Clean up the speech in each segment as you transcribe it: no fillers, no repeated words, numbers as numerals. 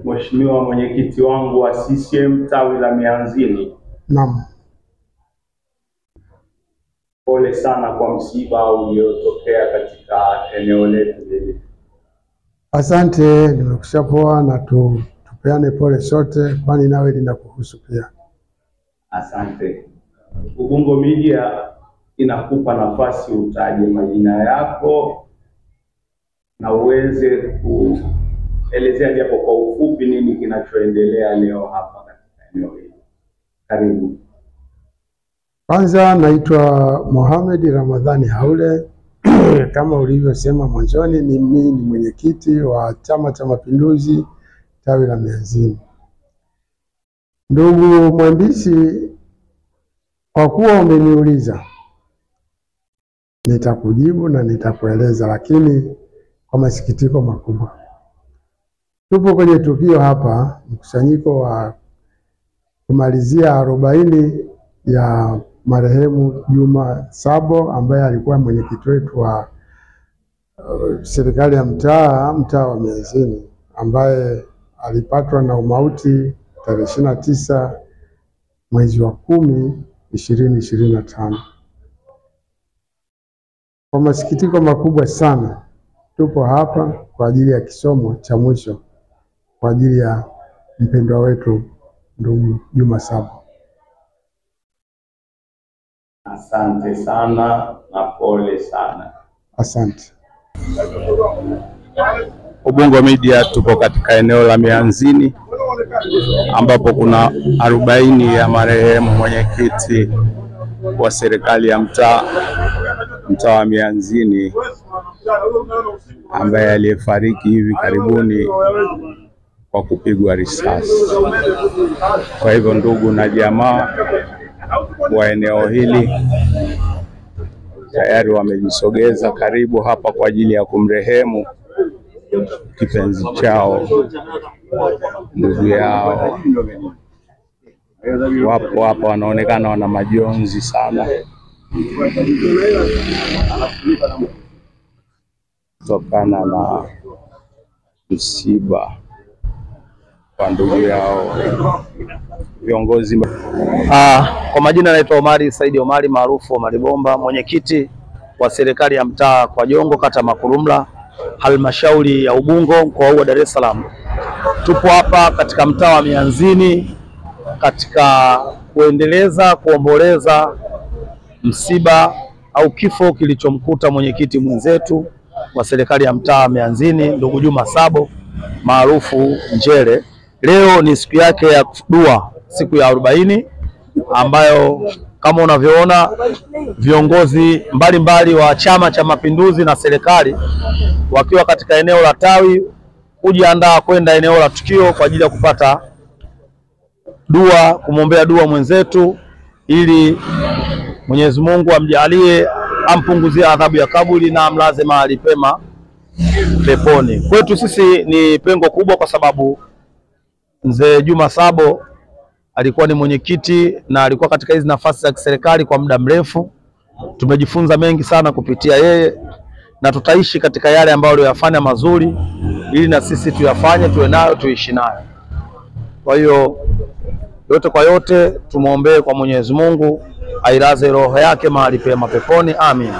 Mheshimiwa mwenyekiti wangu wa CCM tawi la Mianzini. Naam. Pole sana kwa msiba uliotokea katika eneo letu hili. Asante, nimekushapoa na tupeane pole sote, kwani nawe linakuhusu pia. Asante. Ubungo Media inakupa nafasi utaje majina yako na uweze kuelezea japo kwa ufupi nini kinachoendelea leo hapa katika eneo hili. Karibu. Kwanza naitwa Mohamed Ramadhani Haule. Kama ulivyosema mwanzoni, mimi ni mwenyekiti wa Chama cha Mapinduzi tawi la Mianzini. Ndugu mwandishi, kwa kuwa umeniuliza, nitakujibu na nitakueleza, lakini kwa masikitiko makubwa. Tupo kwenye tukio hapa, mkusanyiko wa kumalizia 40 ya marehemu Juma Sabo ambaye alikuwa mwenyekiti wetu wa serikali ya mtaa wa Mianzini, ambaye alipatwa na umauti tarehe 29 mwezi wa 10 2025. Kwa masikitiko makubwa sana, tupo hapa kwa ajili ya kisomo cha mwisho kwa ajili ya mpendwa wetu ndugu Juma Sabo. Asante sana na pole sana. Asante. Ubungo Media tupo katika eneo la Mianzini ambapo kuna 40 ya marehemu mwenyekiti wa serikali ya mtaa wa Mianzini ambaye aliyefariki hivi karibuni kwa kupigwa risasi. Kwa hivyo ndugu na jamaa wa eneo hili tayari wamejisogeza karibu hapa kwa ajili ya kumrehemu kipenzi chao, ndugu yao. Wapo hapa wanaonekana wana majonzi sana kutokana na msiba kwa ndugu yao. Viongozi kwa majina naitwa Omari Saidi Omari maarufu Omari Bomba, mwenyekiti wa serikali ya mtaa kwa Jongo, kata Makurumla, halmashauri ya Ubungo, mkoa wa Dar es Salaam. Tupo hapa katika mtaa wa Mianzini katika kuomboleza msiba au kifo kilichomkuta mwenyekiti mwenzetu wa serikali ya mtaa Mianzini, ndugu Juma Sabo maarufu Njere. Leo ni siku yake ya dua, siku ya 40, ambayo kama unavyoona viongozi mbalimbali wa Chama cha Mapinduzi na serikali wakiwa katika eneo la tawi kujiandaa kwenda eneo la tukio kwa ajili ya kupata dua, kumwombea dua mwenzetu ili Mwenyezi Mungu amjalie, ampunguzie adhabu ya kaburi na amlaze mahali pema peponi. Kwetu sisi ni pengo kubwa kwa sababu mzee Juma Sabo alikuwa ni mwenyekiti na alikuwa katika hizi nafasi za kiserikali kwa muda mrefu. Tumejifunza mengi sana kupitia yeye na tutaishi katika yale ambayo aliyofanya mazuri ili na sisi tuyafanye, tuwe nayo, tuishi nayo. Kwa hiyo yote kwa yote tumuombee kwa Mwenyezi Mungu ailaze roho yake mahali pema peponi. Amin.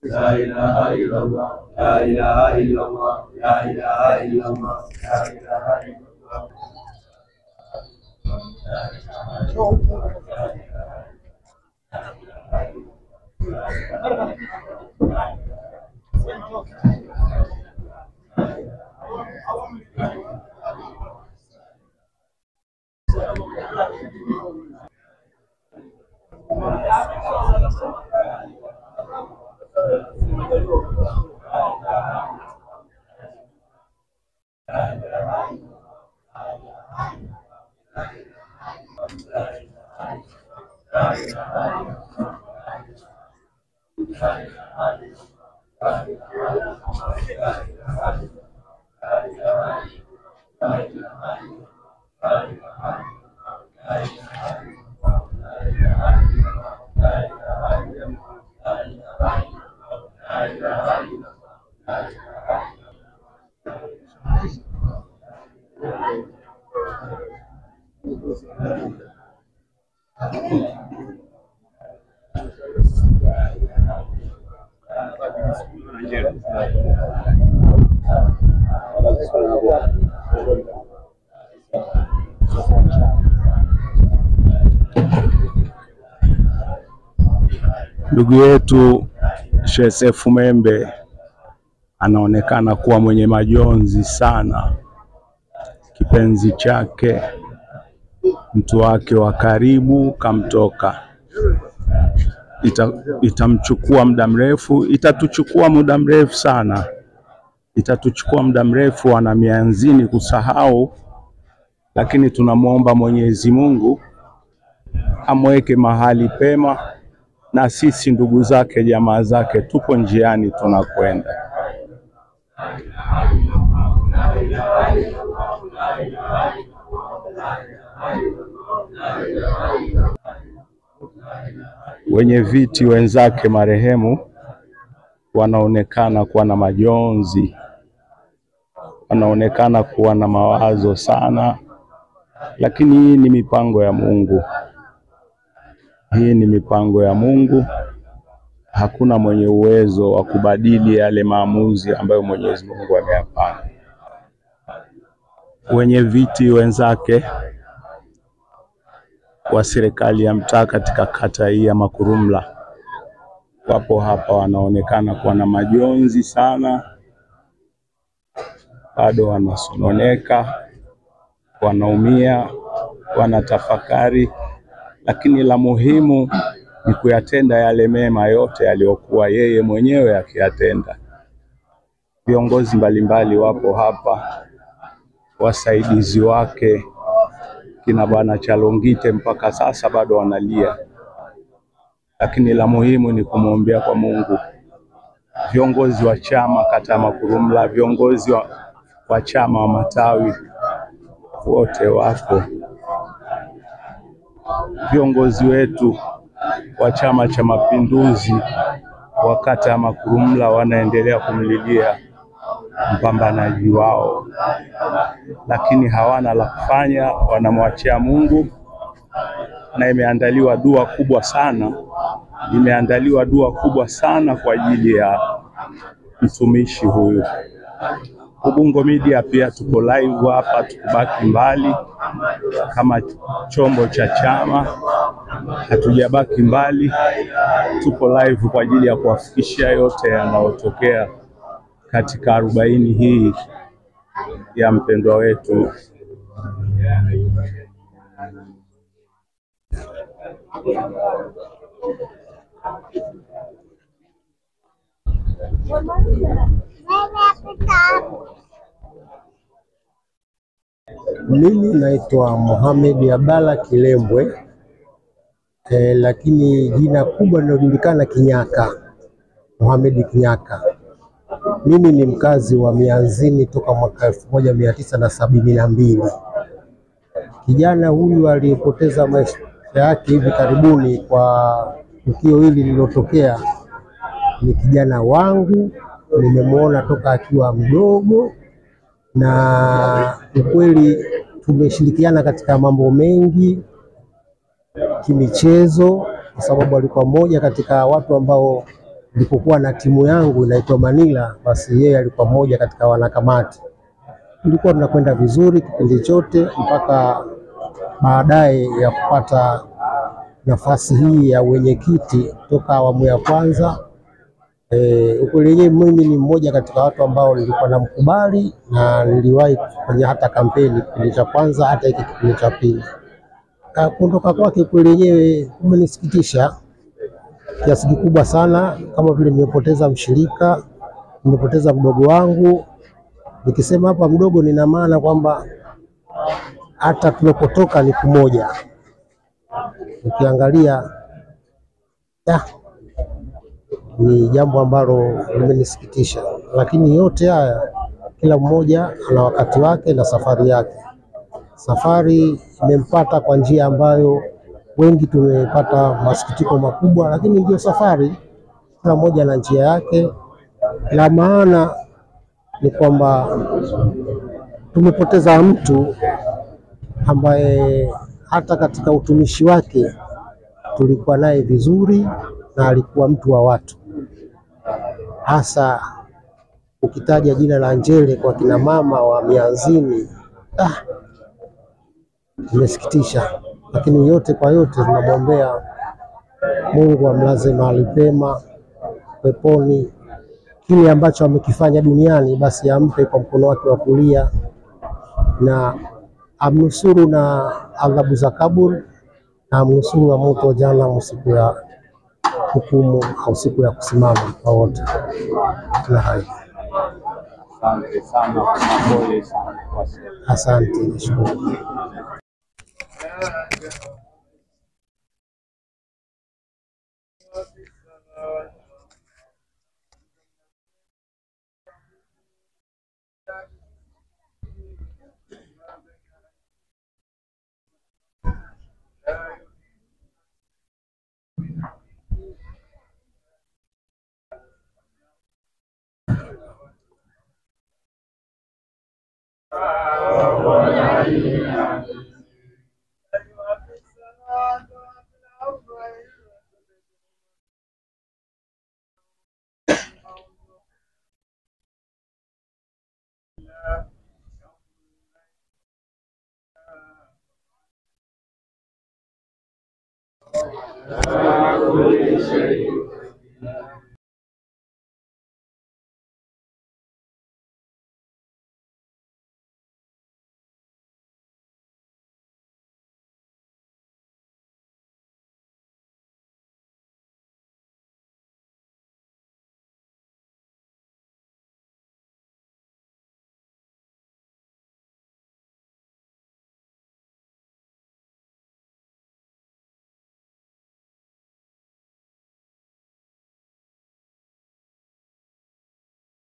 La ilaha illallah, la ilaha illallah, la ilaha illallah, la ilaha illallah. Ndugu yetu Sheikh Seif Membe anaonekana kuwa mwenye majonzi sana. Kipenzi chake, mtu wake wa karibu kamtoka. Itamchukua muda mrefu, itatuchukua muda mrefu sana. Itatuchukua muda mrefu wana Mianzini kusahau, lakini tunamwomba Mwenyezi Mungu amweke mahali pema, na sisi ndugu zake, jamaa zake, tupo njiani tunakwenda. Wenye viti wenzake marehemu wanaonekana kuwa na majonzi, wanaonekana kuwa na mawazo sana, lakini hii ni mipango ya Mungu. Hii ni mipango ya Mungu. Hakuna mwenye uwezo wa kubadili yale maamuzi ambayo Mwenyezi Mungu ameyapanga. Wenye viti wenzake wa serikali ya mtaa katika kata hii ya Makurumla wapo hapa, wanaonekana kuwa na majonzi sana, bado wanasononeka, wanaumia, wanatafakari, lakini la muhimu ni kuyatenda yale mema yote yaliyokuwa yeye mwenyewe akiyatenda. Viongozi mbalimbali wapo hapa, wasaidizi wake kina Bwana Chalongite mpaka sasa bado wanalia, lakini la muhimu ni kumwombea kwa Mungu. Viongozi wa chama kata ya Makurumla, viongozi wa chama wa matawi wote wako, viongozi wetu wa Chama cha Mapinduzi wa kata ya Makurumla wanaendelea kumlilia mpambanaji wao, lakini hawana la kufanya, wanamwachia Mungu. Na imeandaliwa dua kubwa sana, imeandaliwa dua kubwa sana kwa ajili ya mtumishi huyu. Ubungo Media pia tuko live hapa, tukubaki mbali kama chombo cha chama, hatujabaki mbali, tuko live kwa ajili ya kuwafikishia yote yanayotokea katika 40 hii ya mpendwa wetu. Mimi naitwa Mohamed Abdalla Kilembwe, lakini jina kubwa linalojulikana Kinyaka, Mohamed Kinyaka. Mimi ni mkazi wa Mianzini toka mwaka 1972. Kijana huyu alipoteza maisha yake hivi karibuni kwa tukio hili lililotokea ni kijana wangu, nimemwona toka akiwa mdogo, na ukweli tumeshirikiana katika mambo mengi kimichezo, kwa sababu alikuwa mmoja katika watu ambao nilipokuwa na timu yangu inaitwa Manila, basi yeye alikuwa mmoja katika wanakamati. Tulikuwa tunakwenda vizuri kipindi chote mpaka baadaye ya kupata nafasi hii ya wenyekiti toka awamu ya kwanza. Ukweli mimi ni mmoja katika watu ambao nilikuwa namkubali na niliwahi kufanya hata kampeni kipindi cha kwanza hata hiki kipindi cha pili. Kuondoka kwake kweli yenyewe kumenisikitisha kiasi kikubwa sana, kama vile nimepoteza mshirika, nimepoteza mdogo wangu. Nikisema hapa mdogo nina maana kwamba hata tunapotoka ni kumoja. Ukiangalia ni jambo ambalo limenisikitisha, lakini yote haya kila mmoja ana wakati wake na safari yake. Safari imempata kwa njia ambayo wengi tumepata masikitiko makubwa, lakini ndio safari, kila mmoja na njia yake. La maana ni kwamba tumepoteza mtu ambaye hata katika utumishi wake tulikuwa naye vizuri na alikuwa mtu wa watu. Hasa ukitaja jina la Njele kwa kina mama wa Mianzini, imesikitisha, lakini yote kwa yote tunamwombea Mungu amlaze mahali pema peponi. Kile ambacho amekifanya duniani basi ampe kwa mkono wake wa kulia na amnusuru na adhabu za kaburi na amnusuru na moto wa jahannam siku ya hukumu au siku ya kusimama kwa wote. Asante sana, pole sana. Asante, nashukuru.